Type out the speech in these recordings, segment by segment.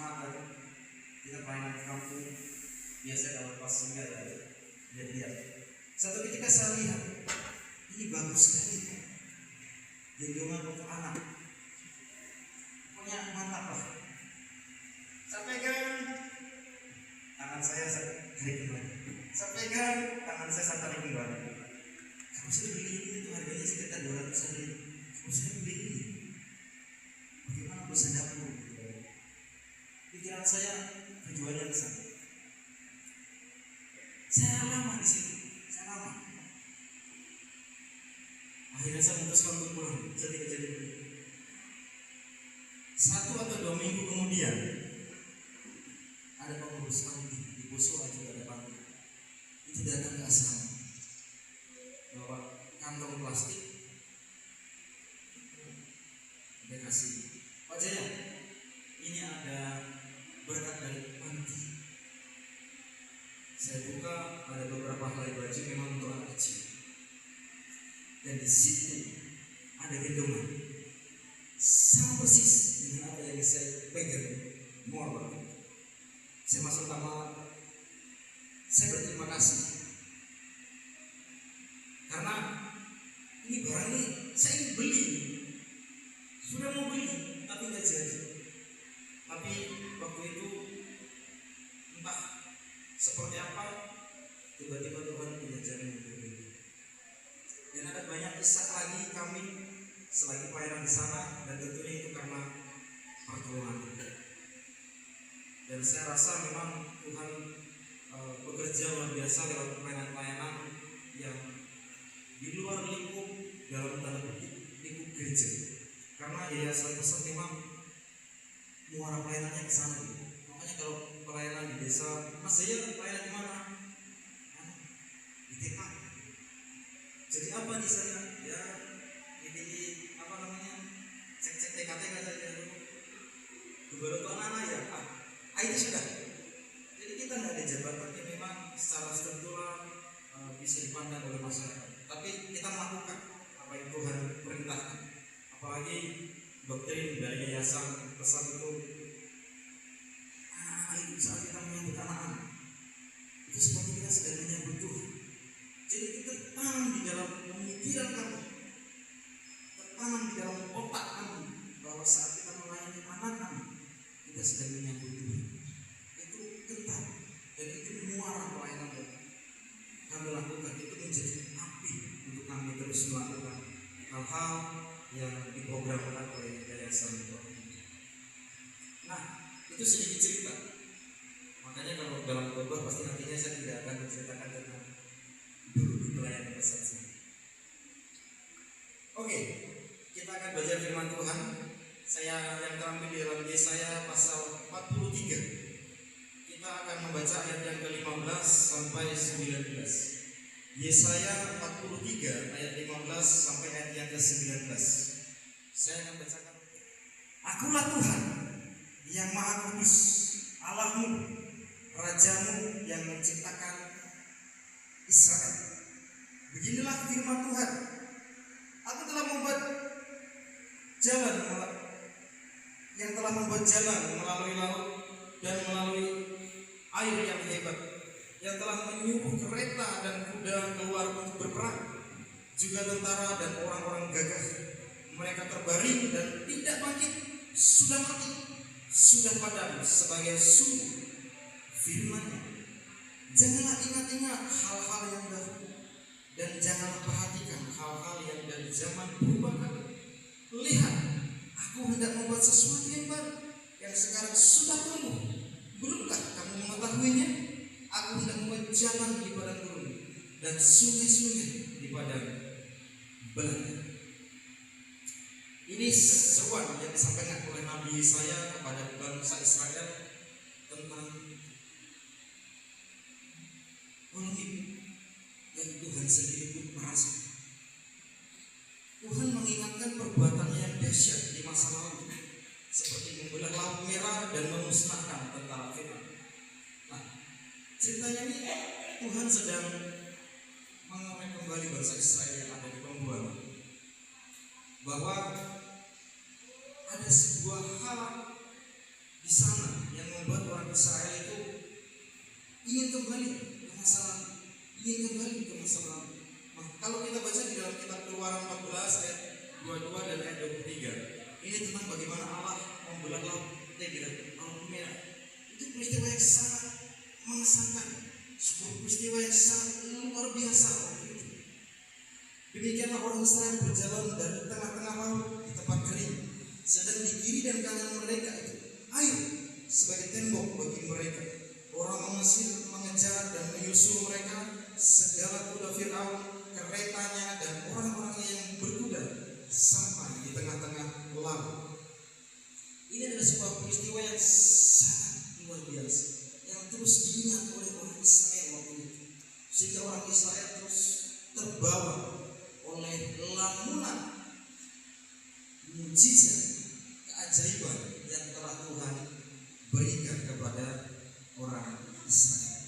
SMA kan kita pelayanan di kampung biasa kalau pas singgah lihat. Satu ketika saya lihat ini bagus sekali kan, gendongan untuk anak, pokoknya mantap lah. Saya pegang tangan saya tarik kembali, saya pegang tangan saya tarik kembali. Kalau saya beli ini itu harganya sekitar 200 ribu. Kalau saya beli ini, bagaimana bisa dapur? Pikiran saya tujuannya ke sana. Saya lama di situ, saya lama. Akhirnya saya memutuskan untuk pulang. Saya tidak jadi beli. 1 atau 2 minggu kemudian ada pengurus panti di Poso juga ada panti. Itu datang ke asrama, bawa kantong plastik, dia kasih, Pak Jaya, ini ada berkat dari panti. Saya buka, ada beberapa helai baju memang untuk anak kecil, dan di situ ada gendongan sama persis dengan apa yang saya pegang. Mohon. Saya masuk kamar, saya berterima kasih karena ini barang ini saya ingin beli, sudah mau beli tapi nggak jadi. Tapi waktu itu entah seperti apa, tiba-tiba Tuhan punya jalan yang berbeda. Dan ada banyak kisah lagi kami selagi pelayanan di sana, dan tentunya itu karena pertolongan Tuhan. Dan saya rasa memang Tuhan bekerja luar biasa lewat pelayanan-pelayanan yang di luar lingkup, dalam tanda kutip, lingkup gereja. Karena yayasan besar memang muara pelayanannya ke sana. Makanya kalau pelayanan di desa, Mas Jaya pelayanan di mana? Di TK. Jadi apa di sana? Ya, ini apa namanya? Cek-cek TKT saja dulu. Baru anak-anak ya. Itu sudah. Jadi kita nggak ada jabatan yang memang secara struktural bisa dipandang oleh masyarakat. Tapi kita melakukan apa yang Tuhan perintahkan. Apalagi doktrin dari yayasan pesan itu, anak-anak itu saat kita menyambut anak-anak itu seperti kita sedang menyambut Tuhan. Jadi kita tertanam di dalam pemikiran kamu, tertanam di dalam otak kamu bahwa saat kita melayani anak-anak kita sedang menyambut Tuhan. Itu kental dan itu muara pelayanan yang kami lakukan. Itu menjadi api untuk kami terus melakukan hal-hal yang diprogramkan oleh yayasan itu. Nah, itu sedikit cerita. Makanya kalau dalam khotbah pasti nantinya saya tidak akan menceritakan tentang dulu pelayanan pesan. Oke, kita akan belajar firman Tuhan. Saya yang terambil di dalam Yesaya pasal 43. Kita akan membaca ayat yang ke-15 sampai 19. Yesaya 43 ayat 15 sampai ayat yang ke-19. Saya akan bacakan. Akulah Tuhan yang Maha Kudus, Allahmu, Rajamu yang menciptakan Israel. Beginilah firman Tuhan. Aku telah membuat jalan melalui laut dan melalui air yang hebat, yang telah menyuruh kereta dan kuda keluar untuk berperang, juga tentara dan orang-orang gagah. Mereka terbaring dan tidak bangkit, sudah mati, sudah padam sebagai sumur. Firman-Nya, janganlah ingat-ingat hal-hal yang dahulu, dan janganlah perhatikan hal-hal yang dari zaman purba. Lihat, aku hendak membuat sesuatu yang baru, yang sekarang sudah tumbuh. Belumkah kamu mengetahuinya? Aku hendak membuat jalan di padang gurun dan sungai-sungai di padang belantara. Ini seruan yang disampaikan oleh Nabi Yesaya kepada bangsa Israel tentang polemik yang Tuhan sendiri pun merasa. Tuhan mengingatkan perbuatannya yang dahsyat di masa lalu, seperti membelah laut merah dan memusnahkan tentara Firaun. Nah, ceritanya ini Tuhan sedang mengambil kembali bangsa Israel yang ada di pembuangan, bahwa ada sebuah hal di sana yang Israel itu ingin kembali ke masa lalu, ingin kembali ke masa lalu. Nah, kalau kita baca di dalam kitab Keluaran 14 ayat 22 dan ayat 23, ini tentang bagaimana Allah membelah laut merah. Itu peristiwa yang sangat mengesankan, sebuah peristiwa yang sangat luar biasa. Demikianlah orang Israel berjalan dari tengah-tengah laut di tempat kering, sedang di kiri dan kanan mereka itu air sebagai tembok bagi mereka. Orang Mesir mengejar dan menyusul mereka, segala kuda Firaun, keretanya dan orang-orang yang berkuda sampai di tengah-tengah laut. Ini adalah sebuah peristiwa yang sangat luar biasa, yang terus diingat oleh orang Israel waktu itu, sehingga orang Israel terus terbawa oleh lamunan mujizat keajaiban yang telah Tuhan berikan kepada orang Israel.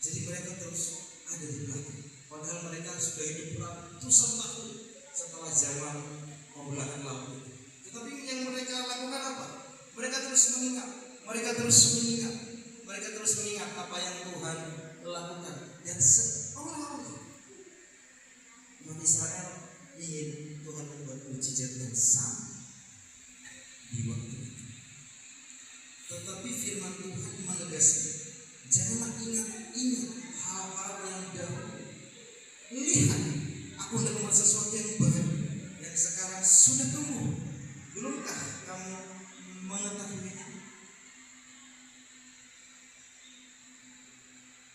Jadi mereka terus ada di belakang, padahal mereka sudah hidup ratusan tahun setelah zaman pembelahan laut itu. Tetapi yang mereka lakukan apa? Mereka terus mengingat, mereka terus mengingat apa yang Tuhan lakukan. Dan seolah-olah umat Israel ingin Tuhan membuat mujizat yang sama di waktu itu. Tetapi firman Tuhan menegaskan, janganlah ingat hal-hal yang dahulu. Lihat, aku hendak membuat sesuatu yang baru yang sekarang sudah tumbuh. Belumkah kamu mengetahuinya?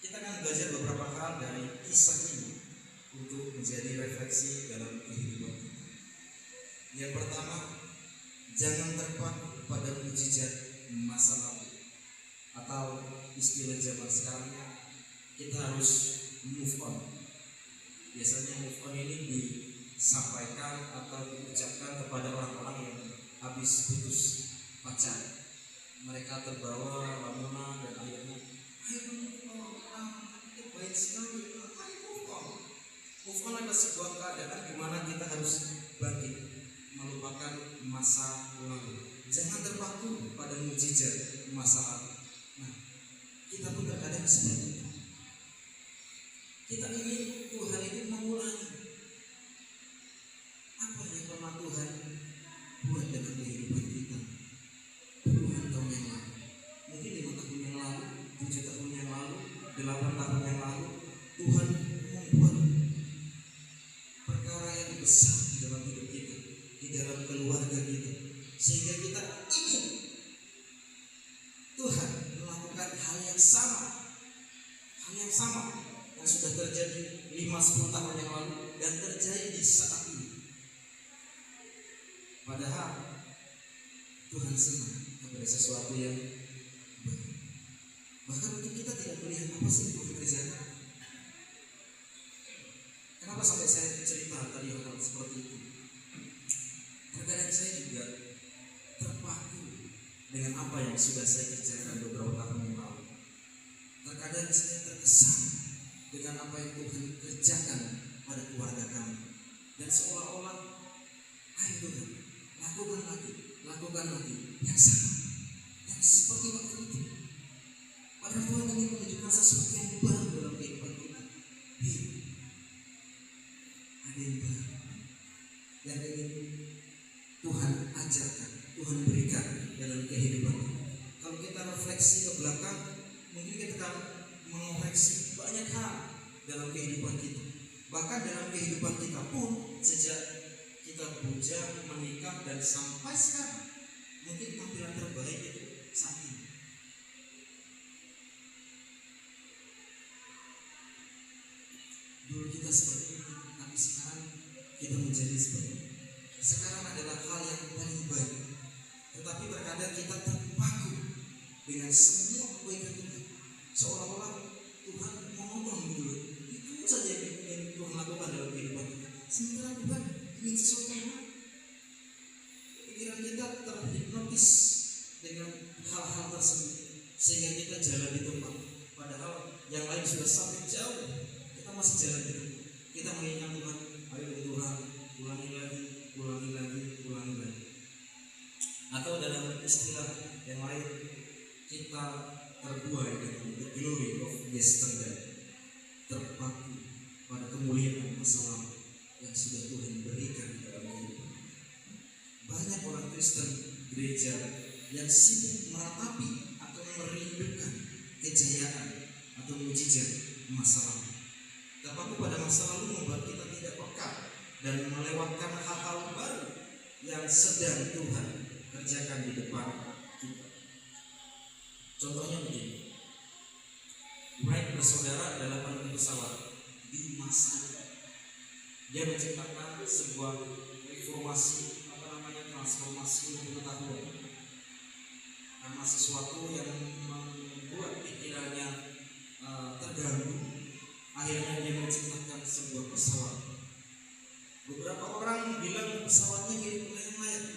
Kita akan belajar beberapa hal dari kisah ini untuk menjadi refleksi dalam kehidupan kita. Yang pertama, jangan terpaku pada mujizat masa lalu, atau istilah zaman sekarang kita harus move on. Biasanya move on ini disampaikan atau diucapkan kepada orang-orang yang habis putus pacar. Mereka terbawa lamunan dan akhirnya itu baik sekali, move on. Move on adalah sebuah keadaan di mana kita harus bangkit, melupakan masa lalu. Jangan terpaku pada mujizat masa lalu. Nah, kita pun terkadang seperti itu. Kita ingin Tuhan itu mengulangi apa yang pernah Tuhan buat dengan kehidupan kita puluhan tahun yang lalu, mungkin 5 tahun yang lalu, 7 tahun yang lalu, 8 tahun yang lalu. Tuhan membuat perkara yang besar di dalam hidup kita, di dalam keluarga kita, sehingga kita ingin Tuhan melakukan hal yang sama yang sudah terjadi 5-10 tahun yang lalu dan terjadi di saat ini. Padahal Tuhan senang kepada sesuatu yang baru. Bahkan mungkin kita tidak melihat apa sih Tuhan kerjakan. Kenapa sampai saya cerita tadi hal seperti itu? Terkadang saya juga terpaku dengan apa yang sudah saya kerjakan beberapa tahun yang lalu. Terkadang saya terkesan dengan apa yang Tuhan kerjakan pada keluarga kami, dan seolah-olah ayo Tuhan, lakukan lagi yang sama, yang seperti waktu itu. Padahal Tuhan ingin menunjukkan sesuatu yang baru dalam kehidupan kita. Ada yang baru yang ingin Tuhan ajarkan, Tuhan berikan dalam kehidupan kita. Kalau kita refleksi ke belakang, mungkin kita akan mengoreksi banyak hal dalam kehidupan kita. Bahkan dalam kehidupan kita pun, sejak kita bujang, menikah, dan sampai sekarang, mungkin tampilan terbaik itu saat ini. Dulu kita seperti ini, tapi sekarang kita menjadi seperti ini. Sekarang adalah hal yang paling baik. Tetapi terkadang kita terpaku dengan semua kebaikan Tuhan, seolah-olah Tuhan memotong dulu. Itu saja yang Tuhan lakukan dalam kehidupan kita. Sementara Tuhan ingin sesuatu yang baru. Pikiran kita terhipnotis dengan hal-hal tersebut, sehingga kita jalan di tempat. Padahal yang lain sudah sampai jauh, kita masih jalan di tempat. Kita mengingat Tuhan, ayo Tuhan, ulangi lagi. Atau dalam istilah yang lain, kita terbuai dengan the glory of yesterday, terpaku pada kemuliaan masa lalu yang sudah Tuhan berikan dalam kehidupan. Banyak orang Kristen gereja yang sibuk meratapi atau merindukan kejayaan atau mujizat masa lalu. Terpaku pada masa lalu membuat kita tidak peka dan melewatkan hal-hal baru yang sedang Tuhan kerjakan di depan kita. Contohnya begini, Wright bersaudara adalah penemu pesawat di masa itu. Dia menciptakan sebuah reformasi, transformasi pengetahuan, karena sesuatu yang membuat pikirannya terganggu. Akhirnya dia menciptakan sebuah pesawat. Beberapa orang bilang pesawatnya mirip layang-layang.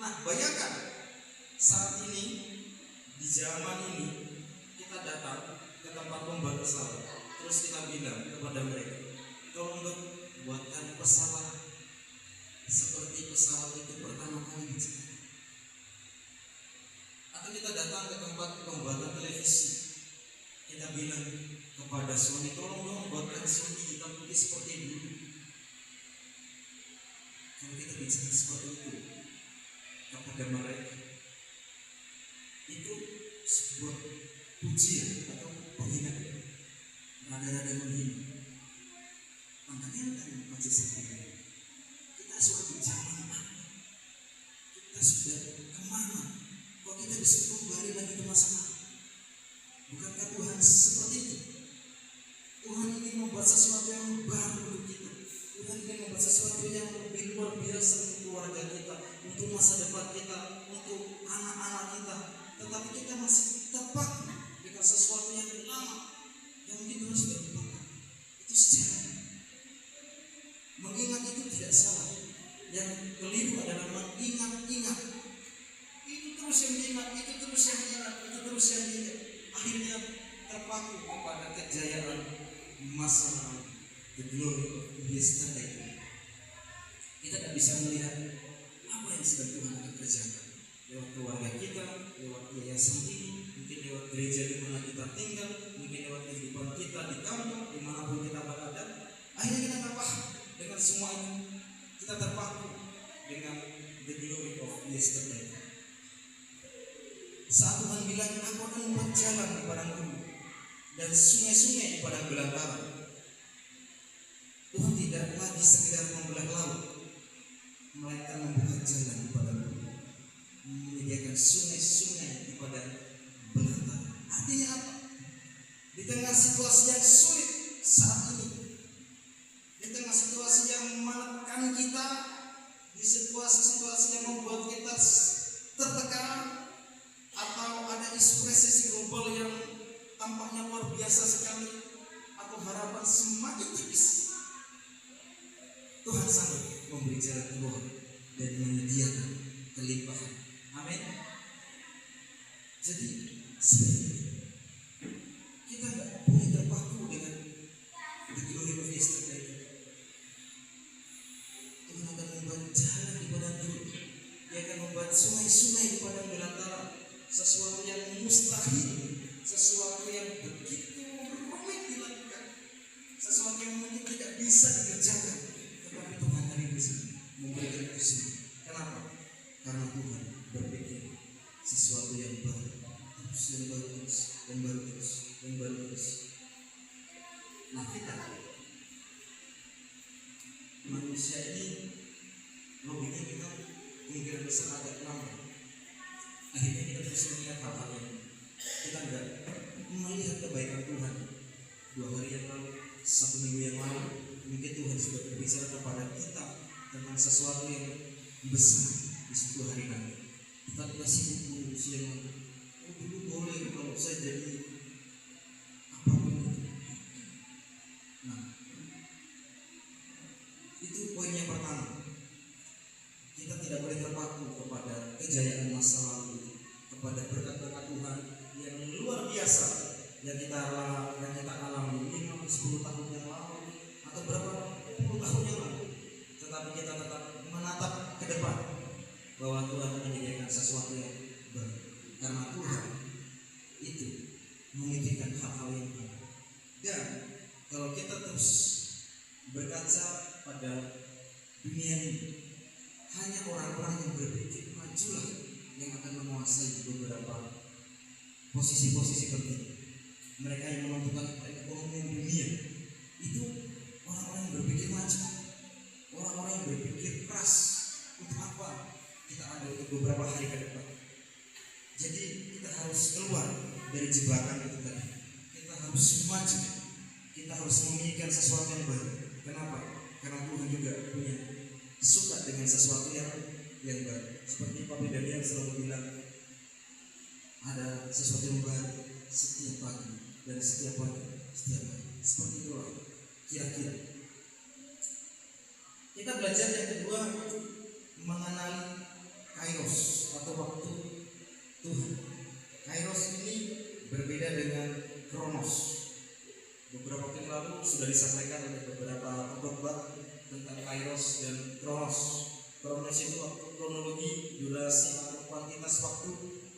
Nah, bayangkan saat ini, di zaman ini, kita datang ke tempat pembuat pesawat, terus kita bilang kepada mereka, tolong dong buatkan pesawat seperti pesawat itu pertama kali diciptakan. Atau kita datang ke tempat pembuatan televisi, kita bilang kepada Sony, tolong dong buatkan Sony hitam putih seperti dulu. Kalau kita bicara seperti itu kepada mereka, itu sebuah pujian atau penghinaan, rada-rada menghina. Makanya kan masih seperti kita sudah bicara apa? Kita sudah kemana? Kok kita bisa kembali lagi ke masa lalu? Bukankah Tuhan seperti itu? Tuhan ingin membuat sesuatu yang baru untuk kita. Tuhan ingin membuat sesuatu yang lebih luar biasa untuk keluarga kita, untuk masa depan kita, untuk anak-anak kita. Tetapi kita masih terpaku dengan sesuatu yang lama, yang kita sudah lupakan. Itu sejarah. Mengingat itu tidak salah. Yang keliru adalah mengingat-ingat. Itu terus yang diingat, itu terus yang diingat, itu terus yang diingat. Akhirnya terpaku kepada kejayaan masa lalu, the glory of yesterday. Kita tidak bisa melihat apa yang sedang Tuhan akan kerjakan lewat keluarga kita, lewat yayasan ini, mungkin lewat gereja di mana kita tinggal, mungkin lewat kehidupan kita di kampung, dimanapun kita berada. Akhirnya kita tak paham dengan semua itu. Kita terpaku dengan the glory of yesterday. Saat Tuhan bilang, aku akan membuat jalan di padang gurun dan sungai-sungai di padang belantara. Tuhan tidak lagi sekedar membelah laut, melainkan membuka jalan di padang gurun, menyediakan sungai-sungai di padang belantara. Artinya apa? Di tengah situasi yang sulit saat ini, di tengah situasi yang menekan kita, di situasi-situasi yang membuat kita tertekan, atau ada isu resesi global yang tampaknya luar biasa sekali, atau harapan semakin tipis, Tuhan sanggup memberi jalan keluar dan menyediakan kelimpahan. Amin. Jadi sebenarnya kita nggak boleh terpaku dengan the glory of yesterday. Tuhan akan membuat jalan di padang gurun. Dia akan membuat sungai-sungai di padang belantara. Sesuatu yang mustahil, sesuatu yang begitu rumit dilakukan, sesuatu yang mungkin tidak bisa dikerjakan, tetapi Tuhan hari bisa memberikan itu semua. Kenapa? Karena Tuhan berpikir sesuatu yang baru, terus yang baru terus, yang baru terus, yang baru terus. Nah, kita manusia ini logiknya kita kemungkinan besar agak lambat. Akhirnya kita terus melihat hal-hal yang kita enggak melihat kebaikan Tuhan. 2 hari yang lalu, 1 minggu yang lalu, mungkin Tuhan sudah berbicara kepada kita tentang sesuatu yang besar di suatu hari nanti. Kita tidak sibuk mengurusi yang lalu. Oh, dulu boleh kalau saya jadi apapun itu. Nah, itu poin yang pertama. Kita tidak boleh terpaku kepada kejayaan masa lalu, kepada berkat-berkat Tuhan yang luar biasa yang kita alami 5-10 tahun yang lalu atau berapa puluh tahun yang lalu. Tetapi kita tetap menatap ke depan bahwa Tuhan menyediakan sesuatu yang baru. Karena Tuhan Kalau kita terus berkaca pada dunia ini, hanya orang-orang yang berpikir majulah yang akan menguasai beberapa posisi-posisi penting. Mereka yang menentukan perekonomian dunia itu orang-orang yang berpikir maju, orang-orang yang berpikir keras. Untuk apa kita ada untuk beberapa hari ke depan? Jadi kita harus keluar dari jebakan itu tadi. Kita harus maju. Kita harus memikirkan sesuatu yang baru. Kenapa? Karena Tuhan juga punya suka dengan sesuatu yang baru. Seperti Papi Daniel selalu bilang, ada sesuatu yang baru setiap pagi dan setiap pagi, setiap hari. Seperti itulah kira-kira. Kita belajar yang kedua, mengenali Kairos atau waktu Tuhan. Kairos ini berbeda dengan Kronos. Beberapa waktu lalu sudah disampaikan oleh beberapa pengkhotbah tentang Kairos dan Kronos. Kronos itu waktu kronologi, durasi atau kuantitas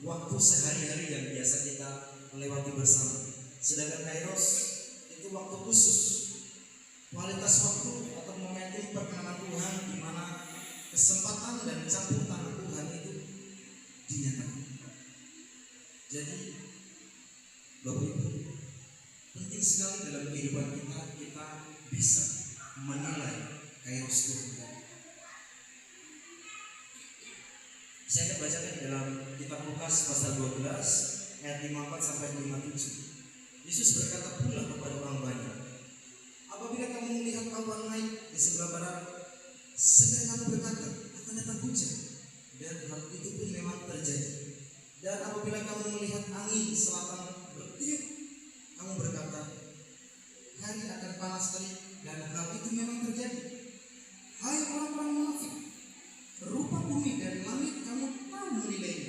waktu sehari-hari yang biasa kita lewati bersama. Sedangkan Kairos itu waktu khusus, kualitas waktu atau momentum perkenanan Tuhan, di mana kesempatan dan campur tangan Tuhan itu dinyatakan. Jadi Bapak Ibu, penting sekali dalam kehidupan kita bisa menilai Kairos Tuhan. Saya akan bacakan dalam kitab Lukas pasal 12 ayat 54 sampai 57. Yesus berkata pula kepada orang banyak, apabila kamu melihat awan naik di sebelah barat, segera kamu berkata akan datang hujan, dan hal itu pun memang terjadi. Dan apabila kamu melihat angin selatan bertiup, kamu berkata hari akan panas terik, dan hal itu memang terjadi. Hai orang-orang munafik, rupa bumi dan langit kamu tahu menilainya.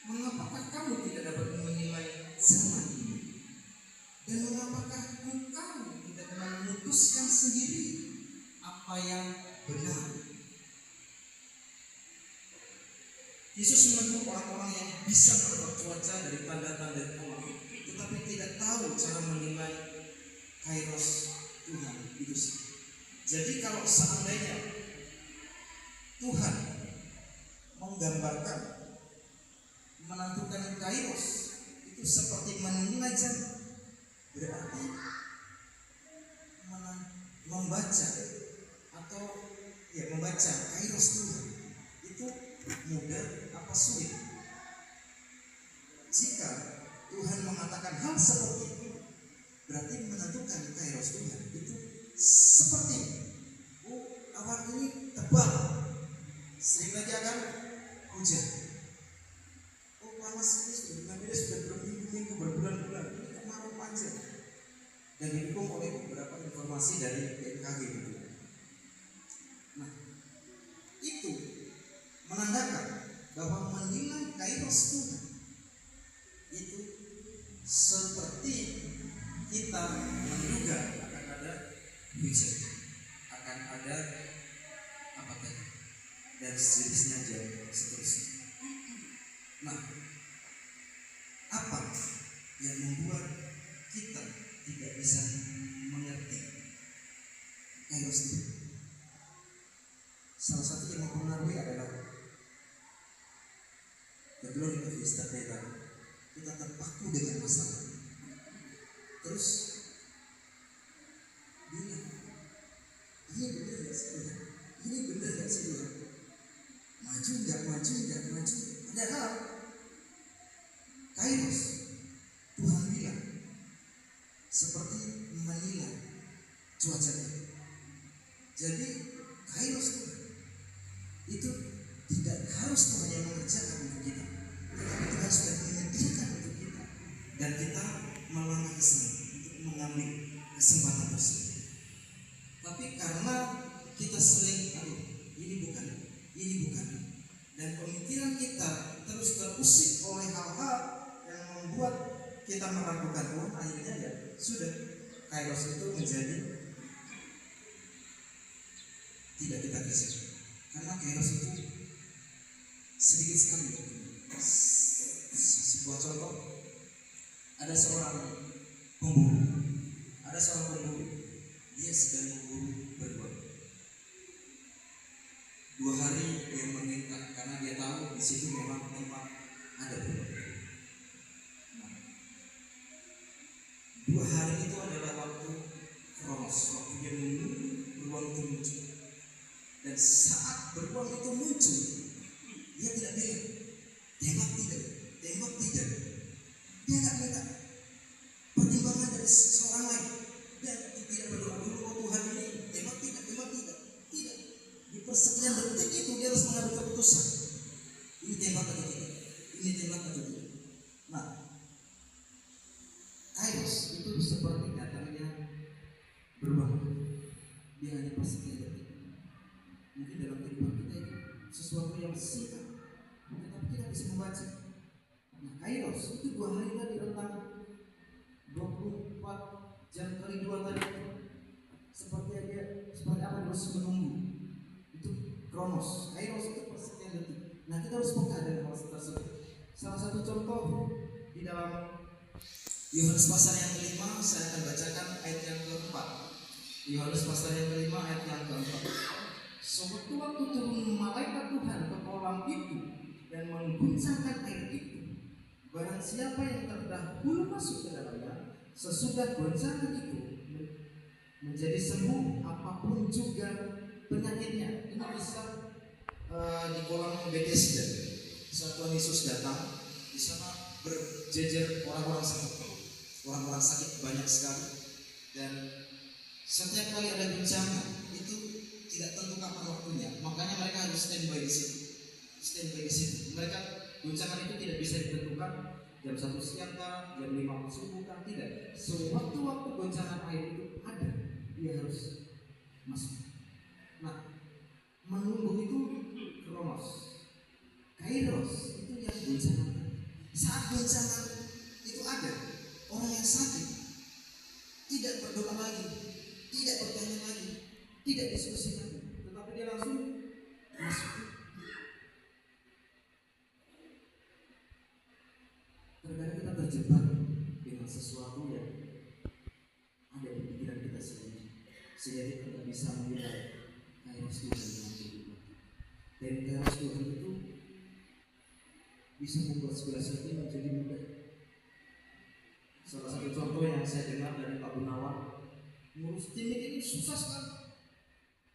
Mengapakah kamu tidak dapat menilai zaman ini? Dan mengapakah engkau tidak memutuskan sendiri apa yang benar? Yesus menegur orang-orang yang bisa menebak cuaca dari tanda-tanda alam, tetapi tidak tahu cara menilai Kairos Tuhan itu sih. Jadi kalau seandainya Tuhan menggambarkan, menentukan Kairos itu seperti menilai jam, berarti membaca atau membaca Kairos Tuhan itu mudah apa sulit? Jika Tuhan mengatakan hal seperti itu, berarti menentukan Kairos Tuhan itu seperti awan ini tebal, sering lagi akan hujan. Panas ini sudah berminggu-minggu, berbulan-bulan, ini kemarau panjang, dan didukung oleh beberapa informasi dari BMKG gitu. Nah, itu menandakan bahwa menilai Kairos Tuhan itu seperti kita menduga akan ada hujan, akan ada apa tadi, dan sejenisnya dan seterusnya. Nah, apa yang membuat kita tidak bisa mengerti Kairos Tuhan? Salah satu yang mempengaruhi adalah the glory of yesterday. Kita terpaku dengan masalah. Terus bilang, ini benar gak sih Tuhan? Ini benar gak sih Tuhan? Maju gak maju gak maju? Padahal Kairos Tuhan bilang seperti menilai cuaca. Jadi Kairos Tuhan itu tidak harus Tuhan yang mengerjakan untuk kita, tetapi Tuhan sudah menyediakan untuk kita, dan kita melangkah ke sana untuk mengambil kesempatan tersebut. Tapi karena kita sering ini bukan, dan pemikiran kita terus terusik oleh hal-hal yang membuat kita meragukan Tuhan, akhirnya ya sudah, Kairos itu menjadi tidak kita kerjakan. Karena Kairos itu sedikit sekali. Sebuah contoh, ada seorang pemburu, Ada seorang pemburu, dia sedang memburu beruang. 2 hari dia menginap karena dia tahu di situ memang tempat ada beruang. Nah, 2 hari itu adalah waktu kronos, waktu dia menunggu beruang itu muncul. Dan saat beruang itu muncul, dia tidak bilang tembak tidak, tembak tidak. Dia tidak minta pertimbangan dari seorang lain. Dia tidak berdoa dulu, oh Tuhan ini tembak tidak, tembak tidak. Tidak. Di persekian detik itu dia harus mengambil keputusan. Ini tembak atau tidak? Ini tembak atau tidak? Nah, Kairos itu seperti datangnya beruang. Dia hanya persekian detik. Mungkin dalam kehidupan kita itu sesuatu yang singkat, tetapi kita bisa membaca. Nah, Kairos itu 2 hari tadi rentang 24 jam kali 2 tadi. Seperti apa dia harus menunggu. Itu kronos. Kairos itu persekian detik. Nah, kita harus peka dengan hal tersebut. Salah satu contoh di dalam Yohanes pasal yang ke-5, saya akan bacakan ayat yang ke-4. Yohanes pasal yang ke-5 ayat yang ke-4. Sewaktu-waktu turun malaikat Tuhan ke kolam itu dan mengguncangkan air itu, barang siapa yang terdahulu masuk ke dalamnya, sesudah goncangan itu menjadi sembuh apapun juga penyakitnya. Ini bisa di kolam Bethesda. Saat Tuhan Yesus datang, di sana berjejer orang-orang sakit banyak sekali, dan setiap kali ada goncangan itu tidak tentu kapan waktunya, makanya mereka harus standby di situ. Mereka goncangan itu tidak bisa ditentukan jam 1 siang kah, jam 5 subuh kah, tidak. Sewaktu-waktu goncangan air itu ada, dia harus masuk. Nah, menunggu itu kronos. Kairos itu yang goncangan. Saat goncangan itu ada, orang yang sakit tidak berdoa lagi, tidak bertanya lagi, tidak diskusi lagi, tetapi dia langsung masuk. Terkadang kita terjebak dengan sesuatu yang ada di pikiran kita sendiri, sehingga kita tidak bisa melihat Kairos Tuhan dalam kehidupan. Dan Kairos Tuhan itu bisa membuat segala sesuatu menjadi mudah. Salah satu contoh yang saya dengar dari Pak Gunawan, ngurus tim ini susah sekali,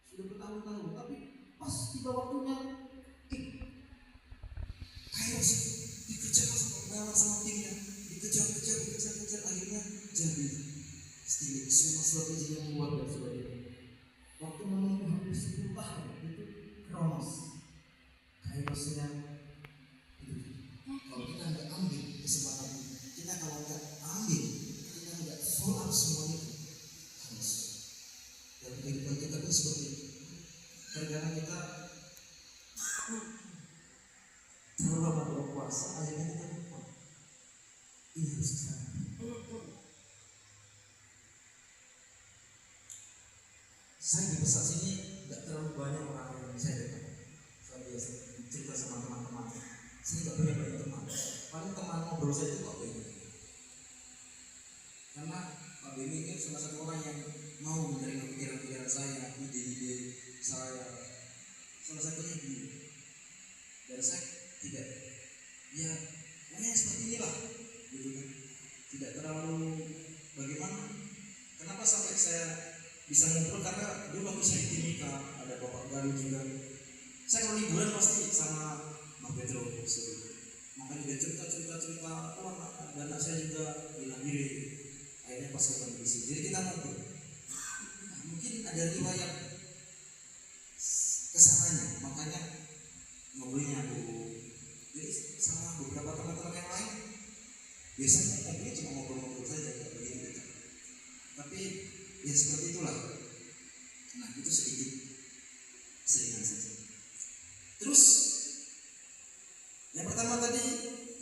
sudah bertahun-tahun, tapi pas tiba waktunya, Kairos dikerjakan sama Gunawan sama timnya, dikejar-kejar, akhirnya jadi tim semua strategi yang kuat dan sebagainya. Waktu menunggu hampir 10 tahun itu kronos. Kairosnya itu. Kalau kita nggak ambil kesempatan ini, kita kalau nggak ambil, kita nggak follow up semuanya, harus. Dalam kehidupan kita pun seperti itu. Terkadang kita terlalu lama berpuasa, akhirnya kita lupa. Ini harus kita. Saya di pesat sini nggak terlalu banyak orang yang saya dengar. Saya biasa cerita sama teman-teman. Saya nggak punya banyak teman. Paling teman ngobrol saya itu Pak Beni. Karena Pak Beni ini salah satu orang yang mau menerima pikiran-pikiran saya, ide-ide saya. Salah satunya dia. Dan saya tidak, ya orangnya seperti inilah, gitu kan. Tidak terlalu bagaimana. Kenapa sampai saya bisa ngumpul, karena dulu waktu saya di Timika ada Bapak Galuh juga. Saya kalau liburan pasti sama Mas Petro, makanya dia cerita, oh anak saya juga bilang diri. Akhirnya pas ketemu di sini, jadi kita ngobrol. Nah, mungkin ada riwayat kesananya, makanya ngobrolnya aku. Jadi sama beberapa teman-teman yang lain, biasanya ngobrolnya cuma ngobrol-ngobrol saja, nggak begitu dekat. Tapi ya seperti itulah. Nah, itu sedikit seringan saja. Terus yang pertama tadi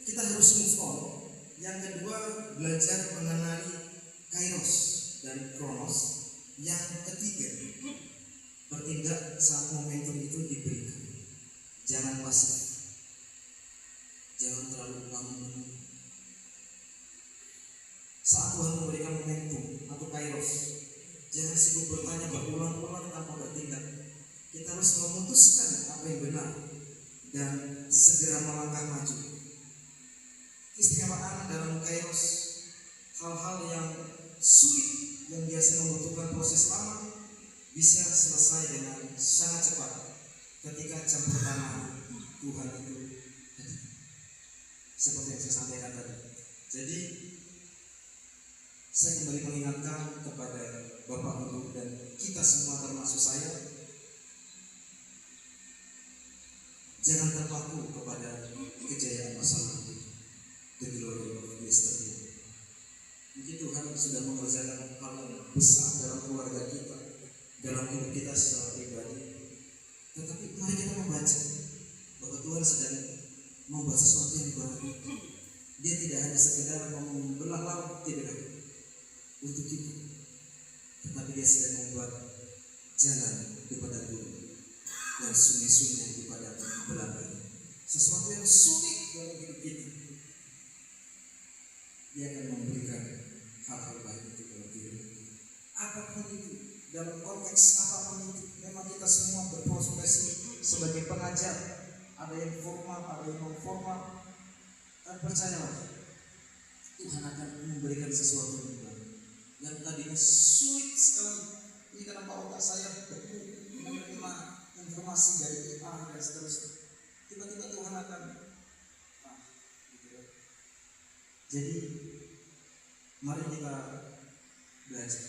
kita harus move on. Yang kedua belajar mengenali Kairos dan Kronos. Yang ketiga bertindak saat momentum itu diberikan. Jangan pasif. Jangan terlalu lama menunggu. Saat Tuhan memberikan momentum atau Kairos, Jangan sibuk bertanya berulang-ulang tanpa bertindak. Kita harus memutuskan apa yang benar dan segera melangkah maju. Keistimewaan dalam Kairos, hal-hal yang sulit yang biasa membutuhkan proses lama bisa selesai dengan sangat cepat ketika campur tangan Tuhan itu hadir. Seperti yang saya sampaikan tadi. Jadi saya kembali mengingatkan kepada Bapak Ibu dan kita semua termasuk saya, jangan terpaku kepada kejayaan masa lalu. The glory of yesterday. Mungkin Tuhan sudah mengerjakan hal yang besar dalam keluarga kita, dalam hidup kita secara pribadi. Tetapi mari kita membaca bahwa Tuhan sedang membuat sesuatu yang baru. Dia tidak hanya sekedar membelah laut, tidak, untuk kita, tetapi dia sedang membuat jalan di padang gurun dan sungai-sungai di padang belantara. Sesuatu yang sulit dalam hidup kita, dia akan memberikan hal-hal baik itu dalam hidup kita. Apapun itu, dalam konteks apapun itu, memang kita semua berprofesi sebagai pengajar, ada yang formal, ada yang non formal. Dan percayalah, Tuhan akan memberikan sesuatu yang baru. Yang tadinya sulit sekali, ini kenapa otak saya menerima informasi dari A dan seterusnya. Tiba-tiba Tuhan akan gitu ya. Jadi mari kita belajar,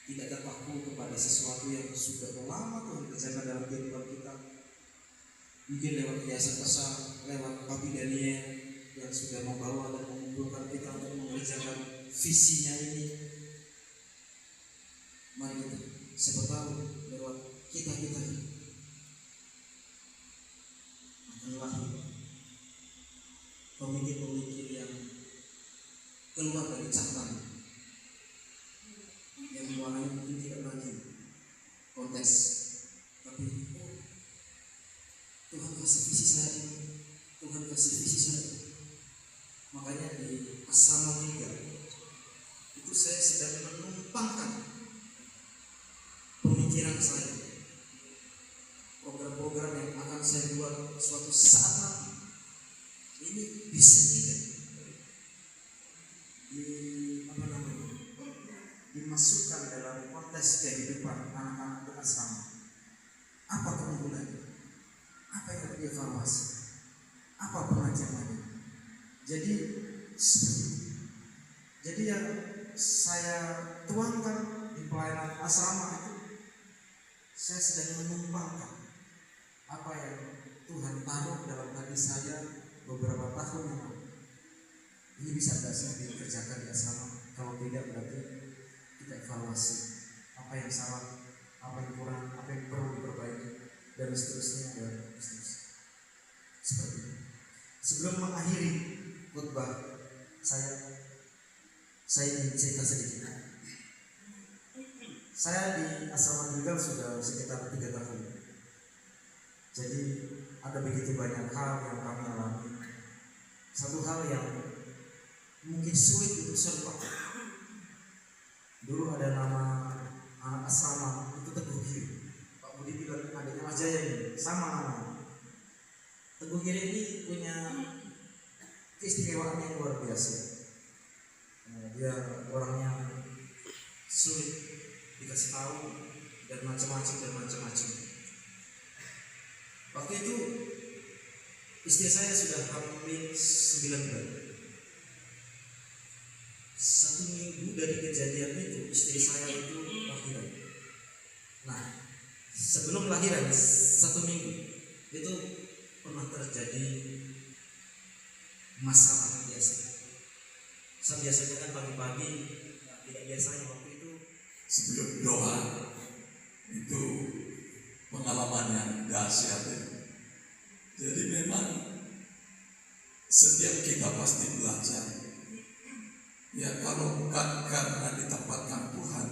tidak terpaku kepada sesuatu yang sudah lama Tuhan kerjakan dalam kehidupan kita. Mungkin lewat kiasan besar, lewat Papi Daniel yang sudah membawa dan mengumpulkan kita untuk mengerjakan visinya ini. Mari kita siapa tahu lewat kita akan lahir pemikir-pemikir yang keluar dari cakram, yang warnanya mungkin tidak lagi konteks, tapi Tuhan kasih visi saya ini, Tuhan kasih visi saya. Makanya di asrama 3 itu saya sedang menumpangkan pemikiran saya, program-program yang akan saya buat suatu saat nanti. Ini bisa tidak dimasukkan dalam konteks kehidupan anak-anak di asrama. Apa keunggulannya? Apa yang harus dievaluasi? Apa pengajarannya? Jadi seperti itu. Jadi yang saya tuangkan di pelayanan asrama itu, saya sedang menumpangkan apa yang Tuhan taruh dalam hati saya beberapa tahun yang lalu. Ini bisa tidak sih dikerjakan di asrama? Kalau tidak, berarti kita evaluasi apa yang salah, apa yang kurang, apa yang perlu diperbaiki, dan seterusnya dan seterusnya. Seperti itu. Sebelum mengakhiri khotbah saya ingin cerita sedikit. Saya di asrama Gilgal sudah sekitar 3 tahun. Jadi ada begitu banyak hal yang kami alami. Satu hal yang mungkin sulit untuk saya lupakan. Dulu ada nama anak asrama itu Teguh Giri. Pak Budi bilang adiknya Mas Jaya ini sama namanya. Teguh Giri ini punya keistimewaan yang luar biasa. Dia orangnya sulit dikasih tahu dan macam-macam. Waktu itu istri saya sudah hamil 9 bulan. 1 minggu dari kejadian itu istri saya itu lahiran. Nah, sebelum lahiran 1 minggu itu pernah terjadi masalah biasa. Biasanya kan pagi-pagi, tidak biasanya waktu itu sebelum doa itu pengalaman yang dahsyat ya. Jadi memang setiap kita pasti belajar ya, kalau bukan karena ditempatkan Tuhan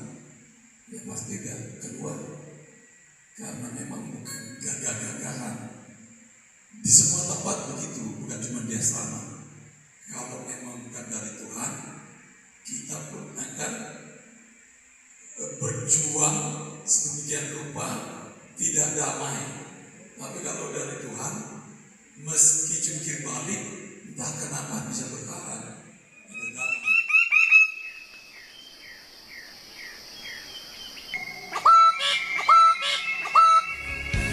ya pasti gak keluar, karena memang bukan gagah-gagahan di semua tempat begitu, bukan cuma di asrama. Kalau memang bukan dari Tuhan, kita pun akan berjuang sedemikian rupa tidak damai. Tapi kalau dari Tuhan, meski jungkir balik, entah kenapa bisa bertahan. Ada damai.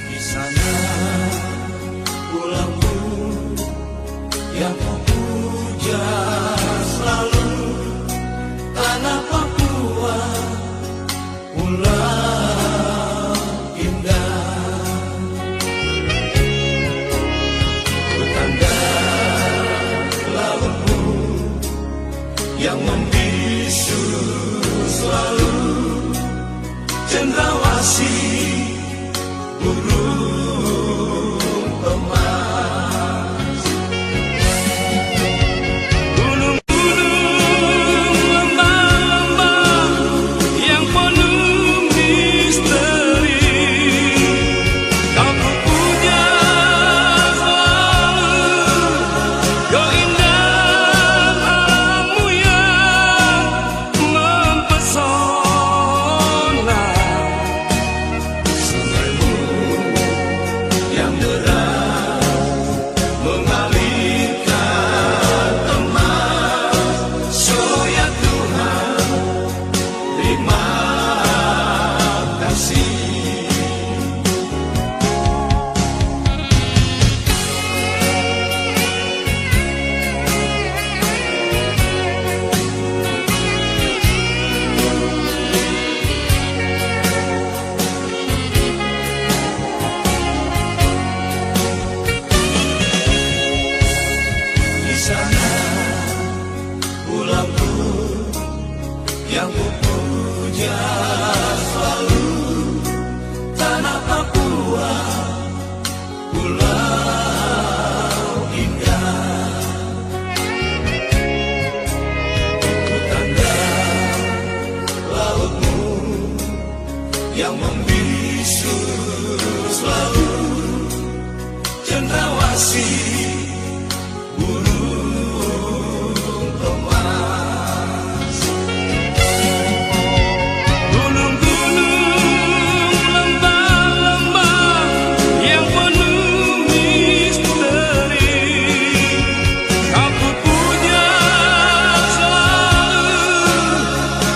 Di sana pulangku yang kupuja selalu, tanah Papua, pulau indah, tetangga lautmu yang membisu selalu, cendrawasih burung emas, gunung-gunung, lembah-lembah yang penuh misteri, kau puja selalu, keindahan alammu yang mempesona, sungaimu yang deras mengalirkan emas. So ya Tuhan, terima kasih. Di sana pulangku yang kupuja selalu, tanah Papua, pulau indah, tetangga lautmu yang membisu selalu, cendrawasih burung emas, gunung-gunung, lembah-lembah yang penuh misteri, kau puja selalu,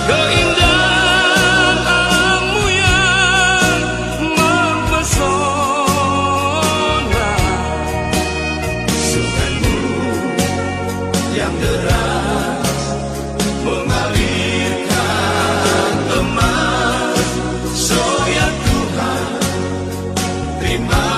keindahan alammu yang mempesona, sungaimu yang deras mengalirkan emas. So ya Tuhan, terima